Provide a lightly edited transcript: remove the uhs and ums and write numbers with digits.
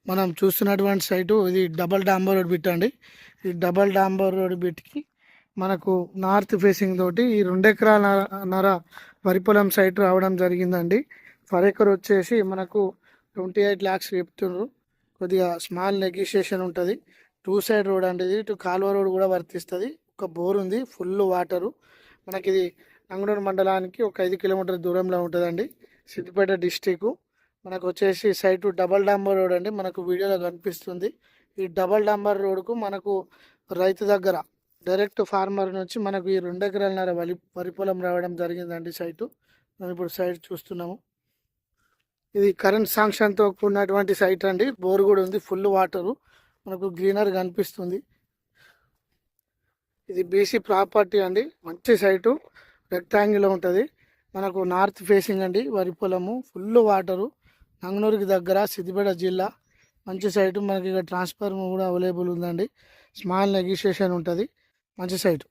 మనం చూస్తున్నటువంటి సైటు ఇది డబల్ డాంబర్ రోడ్ బిట్ అండి. ఈ డబల్ డాంబర్ రోడ్ బిట్కి మనకు నార్త్ ఫేసింగ్ తోటి ఈ 2 ఎకరాల వరి పొలం సైట్ రావడం జరిగిందండి. పర్ ఎకర్ వచ్చేసి మనకు 28 lakhs చెప్తున్నారు. కొద్దిగా స్మాల్ నెగోషియేషన్ ఉంటుంది. 2 side రోడ్ అండి. ఇది ఇటు కాలువ రోడ్ కూడా వర్తిస్తుంది. ఒక బోర్ ఉంది, ఫుల్ వాటరు. మనకి ఇది నంగనూరు మండలానికి ఒక 5 కిలోమీటర్ల దూరంలో ఉంటుందండి. సిద్దిపేట డిస్టిక్. మనకు వచ్చేసి సైటు డబల్ డాంబర్ రోడ్ అండి. మనకు వీడియోలో కనిపిస్తుంది. ఈ డబల్ డాంబర్ రోడ్కు మనకు రైతు దగ్గర డైరెక్ట్ ఫార్మర్ నుంచి మనకు ఈ 2 ఎకరాల వరి పొలం రావడం జరిగిందండి సైటు. మనం ఇప్పుడు సైట్ చూస్తున్నాము. ఇది కరెంట్ శాంక్షన్తో కూడినటువంటి సైట్ అండి. బోర్ కూడా ఉంది, ఫుల్ వాటరు. మనకు గ్రీనరీ కనిపిస్తుంది. ఇది బీసీ ప్రాపర్టీ అండి. మంచి సైటు, రెక్టాంగిల్ ఉంటుంది. మనకు నార్త్ ఫేసింగ్ అండి. వరి పొలము, ఫుల్ వాటరు. నంగనూరుకి దగ్గర, సిద్దిపేట జిల్లా. మంచి సైటు. మనకి ఇక్కడ ట్రాన్స్ఫార్మర్ కూడా అవైలబుల్ ఉందండి. స్మాల్ నెగోషియేషన్ ఉంటుంది. మంచి సైటు.